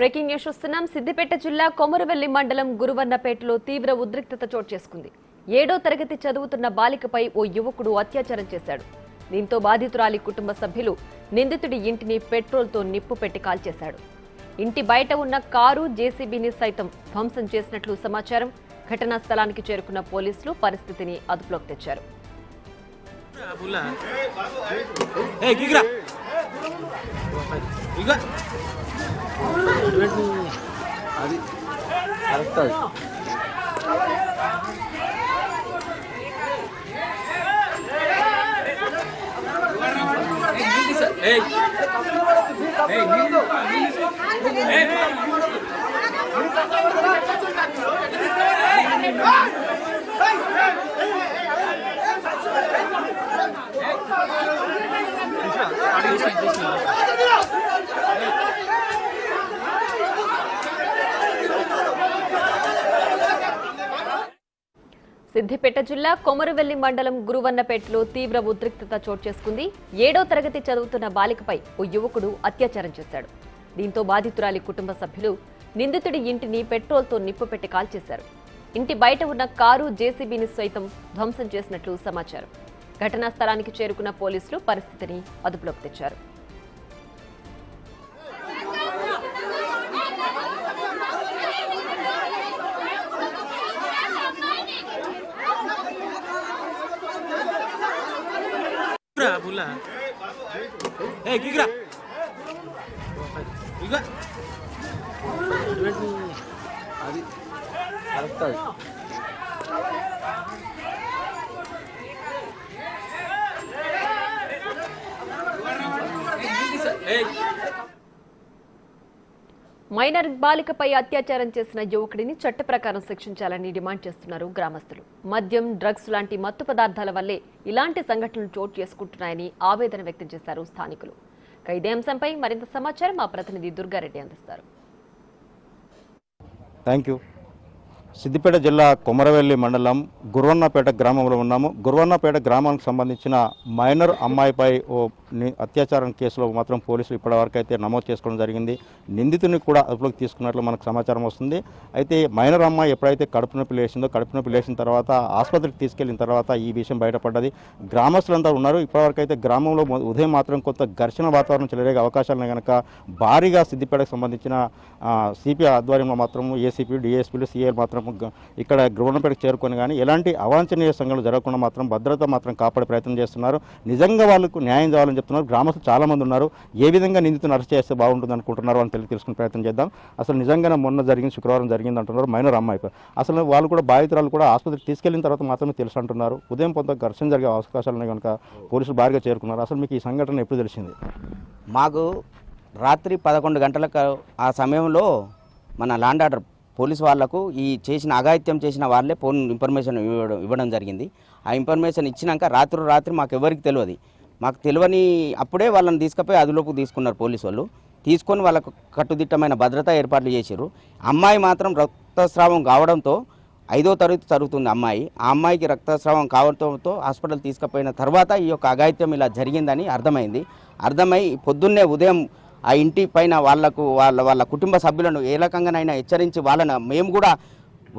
Breaking news చూస్తున్నాం. సిద్దిపేట జిల్లా కొమరవెల్లి మండలం గురువన్నపేటలో తీవ్ర ఉద్రిక్తత చోటు చేసుకుంది. 7వ తరగతి చదువుతున్న బాలికపై ఓ యువకుడు అత్యాచారం చేశాడు. దీంతో బాధితురాలి కుటుంబ సభ్యులు నిందితుడి ఇంటిని పెట్రోల్తో నిప్పు పెట్టి కాల్చేశాడు. ఇంటి బయట ఉన్న కారు జేసీబీని సైతం ధ్వంసం చేసినట్లు సమాచారం. ఘటనా స్థలానికి చేరుకున్న పోలీసులు పరిస్థితిని అదుపులోకి తెచ్చారు. అది కరెక్ట్. సిద్దిపేట జిల్లా కొమరవెల్లి మండలం గురువన్నపేటలో తీవ్ర ఉద్రిక్తత చోటు చేసుకుంది. 7వ తరగతి చదువుతున్న బాలికపై ఓ యువకుడు అత్యాచారం చేశాడు. దీంతో బాధితురాలి కుటుంబ సభ్యులు నిందితుడి ఇంటిని పెట్రోల్తో నిప్పు పెట్టి కాల్చేశారు. ఇంటి బయట ఉన్న కారు జేసీబీని సైతం ధ్వంసం చేసినట్లు సమాచారం. ఘటనా స్థలానికి చేరుకున్న పోలీసులు పరిస్థితిని అదుపులోకి తెచ్చారు. అది కరెక్ట్. మైనర్ బాలికపై అత్యాచారం చేసిన యువకుడిని చట్ట ప్రకారం శిక్షించాలని డిమాండ్ చేస్తున్నారు గ్రామస్తులు. మద్యం, డ్రగ్స్ లాంటి మత్తు పదార్థాల వల్లే ఇలాంటి సంఘటనలు చోటు చేసుకుంటున్నాయని ఆవేదన వ్యక్తం చేశారు స్థానికులు. ఇదే అంశంపై మరింత సమాచారం మా ప్రతినిధి దుర్గారెడ్డి అందిస్తారు. Thank you. సిద్దిపేట జిల్లా కొమరవెల్లి మండలం గురువన్నపేట గ్రామంలో ఉన్నాము. గురువన్నపేట గ్రామానికి సంబంధించిన మైనర్ అమ్మాయిపై ఓ అత్యాచారం కేసులో మాత్రం పోలీసులు ఇప్పటివరకు అయితే నమోదు చేసుకోవడం జరిగింది. నిందితుని కూడా అదుపులోకి తీసుకున్నట్లు మనకు సమాచారం వస్తుంది. అయితే మైనర్ అమ్మాయి ఎప్పుడైతే కడుపు నొప్పి లేచిన తర్వాత ఆసుపత్రికి తీసుకెళ్లిన తర్వాత ఈ విషయం బయటపడ్డది. గ్రామస్తులంతా ఉన్నారు. ఇప్పటివరకు అయితే గ్రామంలో ఉదయం మాత్రం కొంత ఘర్షణ వాతావరణం చెలరేగే అవకాశాలు కనుక భారీగా సిద్దిపేటకు సంబంధించిన సిపి ఆధ్వర్యంలో మాత్రం ఏసీపీ, డిఎస్పీలు, సిఐలు మాత్రం ఇక్కడ గురువన్నపేటకు చేరుకొని కానీ ఎలాంటి అవాంఛనీయ సంఘటనలు జరగకుండా మాత్రం భద్రత మాత్రం కాపాడే ప్రయత్నం చేస్తున్నారు. నిజంగా వాళ్ళకు న్యాయం చేయాలని చెప్తున్నారు. గ్రామస్తులు చాలా మంది ఉన్నారు. ఏ విధంగా నిందితులను అరెస్ట్ చేస్తే బాగుంటుంది అనుకుంటున్నారు అని తెలుసుకునే ప్రయత్నం చేద్దాం. అసలు నిజంగానే మొన్న శుక్రవారం జరిగింది అంటున్నారు మైనర్ అమ్మాయిపై. అసలు వాళ్ళు కూడా బాధితురాలు కూడా ఆసుపత్రికి తీసుకెళ్లిన తర్వాత మాత్రమే తెలుసు అంటున్నారు. ఉదయం కొంత ఘర్షణ జరిగే అవకాశాలు కనుక పోలీసులు భారీగా చేరుకున్నారు. అసలు మీకు ఈ సంఘటన ఎప్పుడు తెలిసింది? మాకు రాత్రి 11 గంటలకు ఆ సమయంలో మన ల్యాండ్ ఆర్డర్ పోలీసు వాళ్లకు ఈ చేసిన అఘాయిత్యం చేసిన వాళ్ళే ఫోన్ ఇన్ఫర్మేషన్ ఇవ్వడం జరిగింది. ఆ ఇన్ఫర్మేషన్ ఇచ్చినాక రాత్రి మాకు ఎవరికి తెలియదు. మాకు తెలియని అప్పుడే వాళ్ళని తీసుకుపోయి అదులోకి తీసుకున్నారు పోలీసు వాళ్ళు. తీసుకొని వాళ్ళకు కట్టుదిట్టమైన భద్రతా ఏర్పాట్లు చేశారు. అమ్మాయి మాత్రం రక్తస్రావం కావడంతో 5వ తరగతి చదువుతుంది అమ్మాయి. ఆ అమ్మాయికి రక్తస్రావం కావడంతో హాస్పిటల్ తీసుకుపోయిన తర్వాత ఈ యొక్క అఘాయిత్యం ఇలా జరిగిందని అర్థమై పొద్దున్నే ఉదయం ఆ ఇంటి పైన వాళ్ళ కుటుంబ సభ్యులను ఏ రకంగానైనా హెచ్చరించి మేము కూడా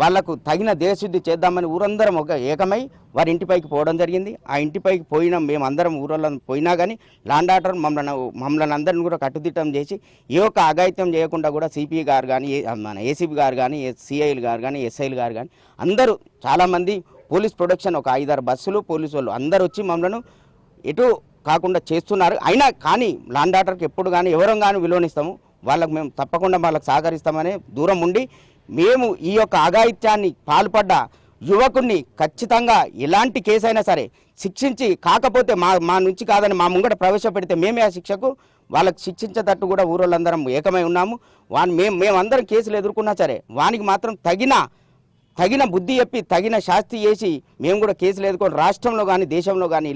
వాళ్లకు తగిన దేశశుద్ధి చేద్దామని ఊరందరం ఏకమై వారి ఇంటిపైకి పోవడం జరిగింది. ఆ ఇంటిపైకి మేమందరం ఊళ్ళో పోయినా కానీ ల్యాండ్ ఆర్డర్ మమ్మల్ని అందరిని కూడా కట్టుదిట్టం చేసి ఏ ఒక్క అఘాయిత్యం చేయకుండా కూడా సిపి గారు కానీ, మన ఏసీపీ గారు కానీ, సిఐలు గారు కానీ, ఎస్ఐలు గారు కానీ అందరూ చాలామంది పోలీస్ ప్రొడక్షన్ ఒక 5-6 బస్సులు పోలీసు వాళ్ళు అందరూ వచ్చి మమ్మల్ని ఎటు కాకుండా చేస్తున్నారు. అయినా కానీ ల్యాండ్ ఆర్డర్కి ఎప్పుడు కానీ ఎవరం కానీ విలువనిస్తాము. వాళ్ళకు మేము తప్పకుండా వాళ్ళకి సహకరిస్తామని దూరం ఉండి మేము ఈ యొక్క అఘాయిత్యాన్ని పాల్పడ్డ యువకుడిని ఖచ్చితంగా ఎలాంటి కేసైనా సరే శిక్షించి, కాకపోతే మా నుంచి కాదని మా ముంగట ప్రవేశపెడితే మేమే ఆ శిక్షకు వాళ్ళకి శిక్షించేటట్టు కూడా ఊరోళ్ళందరం ఏకమై ఉన్నాము. మేమందరం కేసులు ఎదుర్కొన్నా సరే వానికి మాత్రం తగిన బుద్ధి చెప్పి తగిన శాస్తి చేసి మేము కూడా కేసులు ఎదుర్కొని రాష్ట్రంలో కానీ దేశంలో కానీ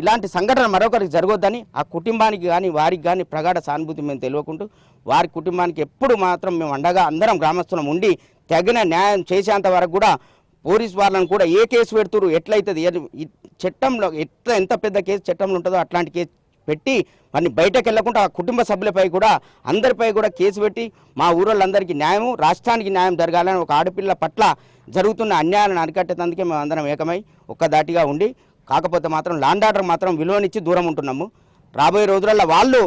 ఇలాంటి సంఘటన మరొకరికి జరగొద్దని ఆ కుటుంబానికి కానీ వారికి కానీ ప్రగాఢ సానుభూతి మేము తెలియకుంటూ వారి కుటుంబానికి ఎప్పుడు మాత్రం మేము అండగా అందరం గ్రామస్తులం ఉండి తగిన న్యాయం చేసేంత వరకు కూడా పోలీసు వాళ్ళని కూడా ఏ కేసు పెడుతురు ఎట్లయితుంది చట్టంలో ఎంత పెద్ద కేసు చట్టంలో ఉంటుందో అట్లాంటి కేసు పెట్టి వారిని బయటకు వెళ్లకుండా ఆ కుటుంబ సభ్యులపై కూడా అందరిపై కూడా కేసు పెట్టి మా ఊరోళ్ళందరికీ న్యాయం, రాష్ట్రానికి న్యాయం జరగాలని ఒక ఆడపిల్ల పట్ల జరుగుతున్న అన్యాయాలను అరికట్టేందుకే మేము అందరం ఏకమై ఒక్కదాటిగా ఉండి, కాకపోతే మాత్రం లాండ్ ఆర్డర్ మాత్రం విలువనిచ్చి దూరం ఉంటున్నాము. రాబోయే రోజులలో వాళ్ళు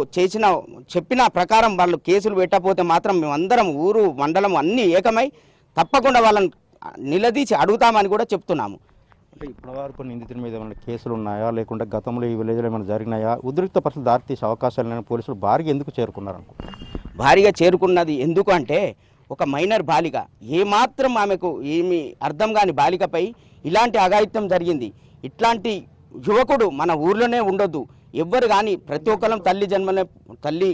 చెప్పిన ప్రకారం వాళ్ళు కేసులు పెట్టకపోతే మాత్రం మేమందరం ఊరు మండలం అన్నీ ఏకమై తప్పకుండా వాళ్ళని నిలదీసి అడుగుతామని కూడా చెప్తున్నాము. అంటే ఇప్పటివరకు నిందితుల మీద ఏమైనా కేసులు ఉన్నాయా, లేకుంటే గతంలో ఈ విలేజ్లో ఏమైనా జరిగినాయా, ఉద్రిక్త పరిస్థితులు దారితీసే అవకాశాలు లేని పోలీసులు భారీగా ఎందుకు చేరుకున్నారు? భారీగా చేరుకున్నది ఎందుకు అంటే, ఒక మైనర్ బాలిక, ఏమాత్రం ఆమెకు ఏమి అర్థం కాని బాలికపై ఇలాంటి అఘాయిత్యం జరిగింది. ఇట్లాంటి యువకుడు మన ఊర్లోనే ఉండొద్దు. ఎవ్వరు కానీ ప్రతి ఒక్కరం తల్లి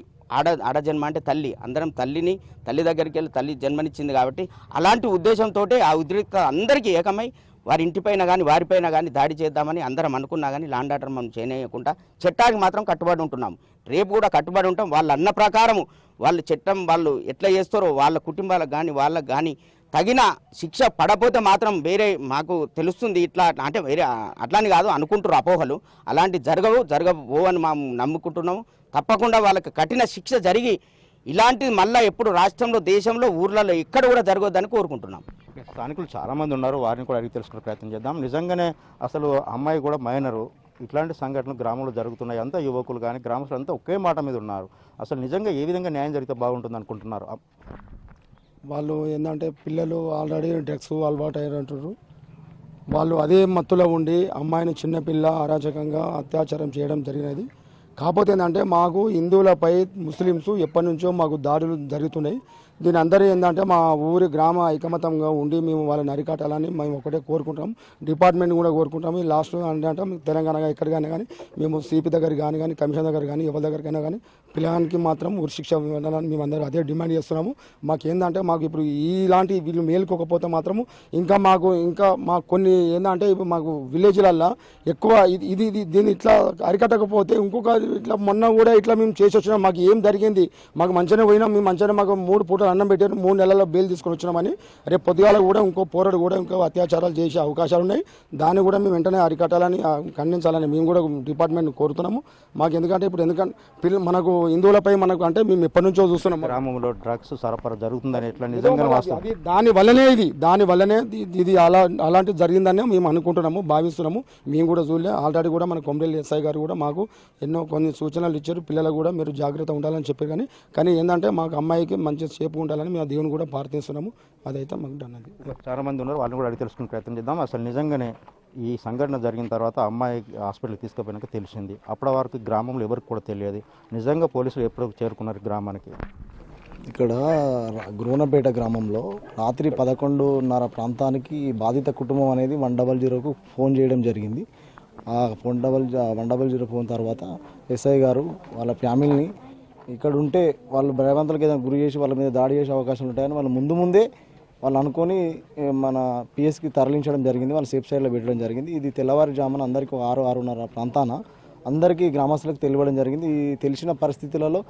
ఆడ జన్మ అంటే తల్లి, అందరం తల్లి దగ్గరికి వెళ్ళి తల్లి జన్మనిచ్చింది కాబట్టి అలాంటి ఉద్దేశంతో ఆ ఉద్రిక్త అందరికీ ఏకమై వారి ఇంటిపైన కానీ వారిపైన కానీ దాడి చేద్దామని అందరం అనుకున్నా కానీ లాండ్ ఆర్డర్ మనం చేయకుండా చట్టానికి మాత్రం కట్టుబడి ఉంటున్నాం. రేపు కూడా కట్టుబడి ఉంటాం. వాళ్ళు అన్న ప్రకారం వాళ్ళు చట్టం వాళ్ళు ఎట్లా చేస్తారో వాళ్ళ కుటుంబాలకు కానీ వాళ్ళకు కానీ తగిన శిక్ష పడపోతే మాత్రం వేరే మాకు తెలుస్తుంది. ఇట్లా అంటే వేరే అట్లాని కాదు అనుకుంటారు అపోహలు, అలాంటి జరగబో అని మేము నమ్ముకుంటున్నాము. తప్పకుండా వాళ్ళకి కఠిన శిక్ష జరిగి ఇలాంటిది మళ్ళీ ఎప్పుడు రాష్ట్రంలో, దేశంలో, ఊర్లలో ఎక్కడ కూడా జరగొద్దని కోరుకుంటున్నాం. స్థానికులు చాలామంది ఉన్నారు, వారిని కూడా అడిగి తెలుసుకునే ప్రయత్నం చేద్దాం. నిజంగానే అసలు అమ్మాయి కూడా మైనరు, ఇట్లాంటి సంఘటనలు గ్రామంలో జరుగుతున్నాయి. అంతా యువకులు కానీ గ్రామస్తులు అంతా ఒకే మాట మీద ఉన్నారు. అసలు నిజంగా ఏ విధంగా న్యాయం జరిగితే బాగుంటుంది అనుకుంటున్నారు? వాళ్ళు ఏంటంటే పిల్లలు ఆల్రెడీ డ్రగ్స్ అలవాటు అయ్యారంటారు. వాళ్ళు అదే మత్తులో ఉండి అమ్మాయిని చిన్నపిల్ల అరాచకంగా అత్యాచారం చేయడం జరిగినది. కాకపోతే ఏంటంటే మాకు హిందువులపై ముస్లిమ్స్ ఎప్పటి నుంచో మాకు దాడులు జరుగుతున్నాయి. దీని అందరూ ఏంటంటే మా ఊరి గ్రామ ఐకమత్యంగా ఉండి మేము వాళ్ళని అరికట్టాలని మేము ఒకటే కోరుకుంటాం. డిపార్ట్మెంట్ కూడా కోరుకుంటాము. లాస్ట్ అంటే తెలంగాణ ఎక్కడికైనా కానీ మేము సిపి దగ్గర కానీ కమిషన్ దగ్గర కానీ ఎవరి దగ్గరికైనా కానీ పిల్లగానికి మాత్రం ఉరిశిక్ష ఇవ్వాలని మేము అందరూ అదే డిమాండ్ చేస్తున్నాము. మాకు ఏంటంటే మాకు ఇప్పుడు ఇలాంటి వీళ్ళు మేలుకోకపోతే మాత్రము ఇంకా మాకు కొన్ని ఏంటంటే ఇప్పుడు మాకు విలేజ్లల్లో ఎక్కువ ఇది దీన్ని ఇట్లా అరికట్టకపోతే ఇంకొక ఇట్లా మొన్న కూడా ఇట్లా మేము చేసి వచ్చినాం. మాకు ఏం జరిగింది, మాకు మంచిగానే పోయినాం, మేము మంచిగానే మాకు 3 పూటలు అన్నం పెట్టారు, 3 నెలల్లో బెయిల్ తీసుకొని వచ్చినామని. రేపు పొద్దుగాల కూడా ఇంకో పోరాడు కూడా ఇంకో అత్యాచారాలు చేసే అవకాశాలు ఉన్నాయి. దాన్ని కూడా మేము వెంటనే అరికట్టాలని ఖండించాలని మేము కూడా డిపార్ట్మెంట్ కోరుతున్నాము. మాకు ఎందుకంటే ఇప్పుడు మనకు హిందువులపై మనకు అంటే మేము ఎప్పటి నుంచో చూస్తున్నాం గ్రామంలో డ్రగ్స్ సరఫరా జరుగుతుందని ఎట్లా నిజంగా అది దాని వల్లనే ఇది అలాంటిది జరిగిందని మేము అనుకుంటున్నాము, భావిస్తున్నాము. మేము కూడా చూడలే. ఆల్రెడీ కూడా మన కొమరేలి ఎస్ఐ గారు కూడా మాకు ఎన్నో కొన్ని సూచనలు ఇచ్చారు. పిల్లలకు కూడా మీరు జాగ్రత్త ఉండాలని చెప్పారు. కానీ ఏంటంటే మాకు అమ్మాయికి మంచి సేపు ఉండాలని మేము దేవుని కూడా ప్రార్థిస్తున్నాము. అదైతే మాకు అన్నది. చాలా మంది ఉన్నారు, వాళ్ళని కూడా అడిగి తెలుసుకునే ప్రయత్నం చేద్దాం. అసలు నిజంగానే ఈ సంఘటన జరిగిన తర్వాత అమ్మాయి హాస్పిటల్కి తీసుకుపోయినాక తెలిసింది. అప్పటి వరకు గ్రామంలో ఎవరికి కూడా తెలియదు. నిజంగా పోలీసులు ఎప్పుడు చేరుకున్నారు గ్రామానికి? ఇక్కడ గురువన్నపేట గ్రామంలో రాత్రి 11:30 ప్రాంతానికి బాధిత కుటుంబం అనేది 100కు ఫోన్ చేయడం జరిగింది. ఆ 100 ఫోన్ తర్వాత ఎస్ఐ గారు వాళ్ళ ఫ్యామిలీని ఇక్కడ ఉంటే వాళ్ళు భయవంతులకు ఏదైనా గురి చేసి వాళ్ళ మీద దాడి చేసే అవకాశాలు ఉంటాయని వాళ్ళు ముందే వాళ్ళు అనుకొని మన పిఎస్కి తరలించడం జరిగింది. వాళ్ళు సేఫ్ సైడ్లో పెట్టడం జరిగింది. ఇది తెల్లవారుజామున అందరికీ 6-6:30 ప్రాంతాన అందరికీ గ్రామస్తులకు తెలియడం జరిగింది. ఈ తెలిసిన పరిస్థితులలో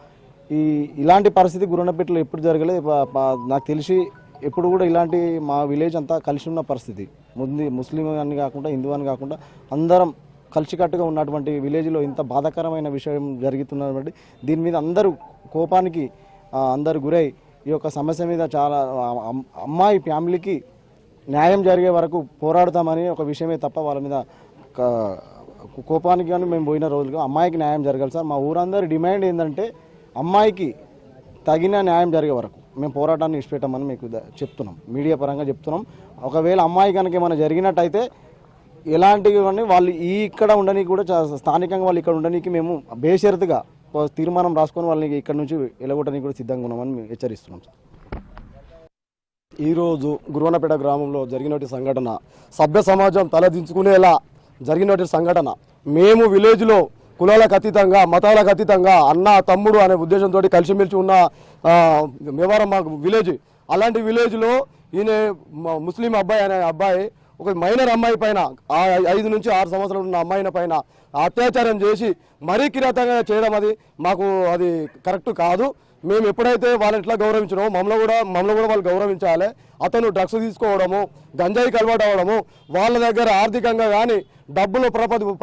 ఇలాంటి పరిస్థితి గురువన్నపేటలో ఎప్పుడు జరగలేదు. నాకు తెలిసి ఎప్పుడు కూడా ఇలాంటి మా విలేజ్ అంతా కలిసి ఉన్న పరిస్థితి. ముస్లిం అని కాకుండా హిందూ అని కాకుండా అందరం కలిసికట్టుగా ఉన్నటువంటి విలేజ్లో ఇంత బాధాకరమైన విషయం జరుగుతున్నటువంటి దీని మీద అందరూ కోపానికి అందరు గురై ఈ యొక్క సమస్య మీద చాలా అమ్మాయి ఫ్యామిలీకి న్యాయం జరిగే వరకు పోరాడుతామని ఒక విషయమే తప్ప వాళ్ళ మీద కోపానికి కానీ మేము పోయిన రోజులుగా అమ్మాయికి న్యాయం జరగాలి సార్. మా ఊరందరి డిమాండ్ ఏంటంటే అమ్మాయికి తగిన న్యాయం జరిగే వరకు మేము పోరాటాన్ని ఇష్టపెట్టామని మీకు చెప్తున్నాం, మీడియా పరంగా చెప్తున్నాం. ఒకవేళ అమ్మాయి కనుక ఏమైనా జరిగినట్టయితే ఎలాంటివి వాళ్ళు ఇక్కడ ఉండడానికి కూడా స్థానికంగా వాళ్ళు ఇక్కడ ఉండడానికి మేము బేషరతుగా తీర్మానం రాసుకొని వాళ్ళని ఇక్కడ నుంచి ఎలగొట్టడానికి కూడా సిద్ధంగా ఉన్నామని మేము హెచ్చరిస్తున్నాం సార్. ఈరోజు గురువన్నపేట గ్రామంలో జరిగినటువంటి సంఘటన సభ్య సమాజం తలదించుకునేలా జరిగినటువంటి సంఘటన. మేము విలేజ్లో కులాలకు అతీతంగా మతాలకు అతీతంగా అన్న తమ్ముడు అనే ఉద్దేశంతో కలిసిమెలిసి ఉన్న వ్యవహారం మాకు విలేజ్. అలాంటి విలేజ్లో ఈయన ముస్లిం అబ్బాయి అనే అబ్బాయి ఒక మైనర్ అమ్మాయి పైన 5 నుంచి 6 సంవత్సరాలు ఉన్న అమ్మాయిన పైన అత్యాచారం చేసి మరీ కిరాతంగా చేయడం మాకు అది కరెక్ట్ కాదు. మేము ఎప్పుడైతే వాళ్ళని ఎట్లా గౌరవించినామో మమ్మల్ని కూడా వాళ్ళు గౌరవించాలి. అతను డ్రగ్స్ తీసుకోవడము, గంజాయికి అలవాటు అవ్వడము, వాళ్ళ దగ్గర ఆర్థికంగా కానీ డబ్బులు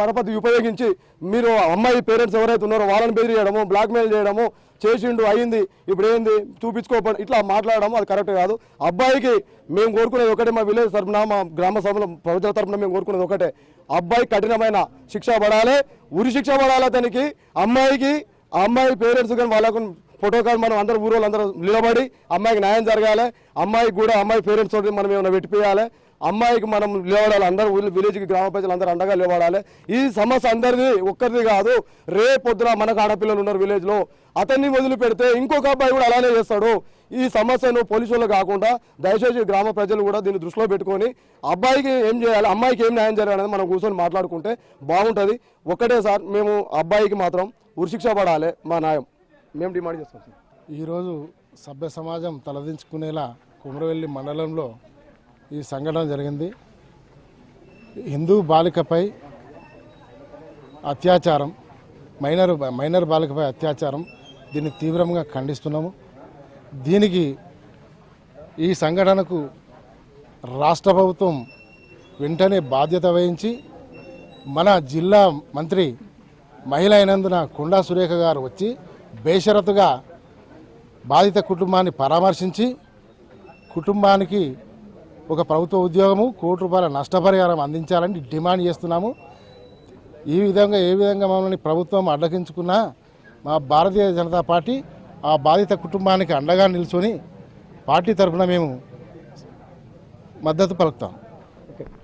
పరపతి ఉపయోగించి మీరు అమ్మాయి పేరెంట్స్ ఎవరైతే ఉన్నారో వాళ్ళని బెదిరియడము బ్లాక్మెయిల్ చేయడము చేసిండు అయింది ఇప్పుడు ఏంది చూపించుకోపడి ఇట్లా మాట్లాడడం అది కరెక్ట్ కాదు. అబ్బాయికి మేము కోరుకునేది ఒకటే, మా విలేజ్ తరఫున మా గ్రామ సభలో ప్రజల తరఫున మేము కోరుకునేది ఒకటే, అబ్బాయి కఠినమైన శిక్ష పడాలి, ఉరి శిక్ష పడాలి అతనికి. అమ్మాయికి ఆ అమ్మాయి పేరెంట్స్ కానీ వాళ్ళకు ఫోటో కార్డు మనం అందరూ ఊరోళ్ళు అందరూ నిలబడి అమ్మాయికి న్యాయం జరగాలి. అమ్మాయికి కూడా అమ్మాయి పేరెంట్స్ తోటి మనం ఏమైనా పెట్టిపోయాలి. అమ్మాయికి మనం నిలబడాలి, అందరూ విలేజ్కి గ్రామ ప్రజలు అందరూ అండగా నిలబడాలి. ఈ సమస్య అందరిది ఒక్కరిది కాదు. రేపొద్దున మనకు ఆడపిల్లలు ఉన్నారు విలేజ్లో, అతన్ని వదిలిపెడితే ఇంకొక అబ్బాయి కూడా అలానే చేస్తాడు. ఈ సమస్యను పోలీసులు కాకుండా దయచేసి గ్రామ ప్రజలు కూడా దీన్ని దృష్టిలో పెట్టుకొని అబ్బాయికి ఏం చేయాలి, అమ్మాయికి ఏం న్యాయం జరగాలనేది మనం కూర్చొని మాట్లాడుకుంటే బాగుంటుంది. ఒక్కటే సార్, మేము అబ్బాయికి మాత్రం ఉరిశిక్ష పడాలి, మా న్యాయం మేము డిమాండ్ చేస్తాం సార్. ఈరోజు సభ్య సమాజం తలదించుకునేలా కుమరవెల్లి మండలంలో ఈ సంఘటన జరిగింది. హిందూ బాలికపై అత్యాచారం, మైనర్ బాలికపై అత్యాచారం, దీన్ని తీవ్రంగా ఖండిస్తున్నాము. దీనికి ఈ సంఘటనకు రాష్ట్ర ప్రభుత్వం వెంటనే బాధ్యత వహించి మన జిల్లా మంత్రి మహిళ అయినందున కొండా సురేఖ గారు వచ్చి బేషరతుగా బాధిత కుటుంబాన్ని పరామర్శించి కుటుంబానికి ఒక ప్రభుత్వ ఉద్యోగము, ₹1,00,00,000 నష్టపరిహారం అందించాలని డిమాండ్ చేస్తున్నాము. ఏ విధంగా మమ్మల్ని ప్రభుత్వం అడ్డగించుకున్నా మా భారతీయ జనతా పార్టీ ఆ బాధిత కుటుంబానికి అండగా నిల్చొని పార్టీ తరఫున మేము మద్దతు పలుకుతాం.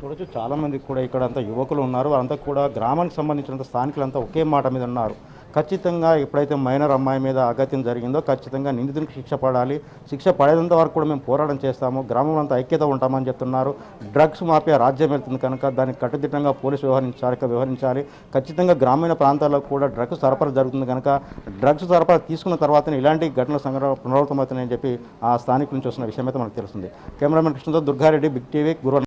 చూడొచ్చు, చాలా మంది కూడా ఇక్కడ అంతా యువకులు ఉన్నారు. వారంతా కూడా గ్రామానికి సంబంధించినంత స్థానికులంతా ఒకే మాట మీద ఉన్నారు. ఖచ్చితంగా ఎప్పుడైతే మైనర్ అమ్మాయి మీద అగత్యం జరిగిందో ఖచ్చితంగా నిందితునికి శిక్ష పడాలి. శిక్ష పడేంత వరకు కూడా మేము పోరాటం చేస్తాము, గ్రామం అంతా ఐక్యత ఉంటామని చెప్తున్నారు. డ్రగ్స్ మాఫియా రాజ్యం వెళ్తుంది కనుక దానికి కట్టుదిట్టంగా పోలీసు వ్యవహరించాలి. ఖచ్చితంగా గ్రామీణ ప్రాంతాల్లో కూడా డ్రగ్స్ సరఫరా జరుగుతుంది కనుక డ్రగ్స్ సరఫరా తీసుకున్న తర్వాతనే ఇలాంటి ఘటనల పునరావృతమవుతున్నాయని చెప్పి ఆ స్థానికుల నుంచి వస్తున్న విషయం అయితే మనకు తెలుస్తుంది. కెమెరామెన్ కృష్ణతో దుర్గారెడ్డి, బిగ్ టీవీ, గురువన్న.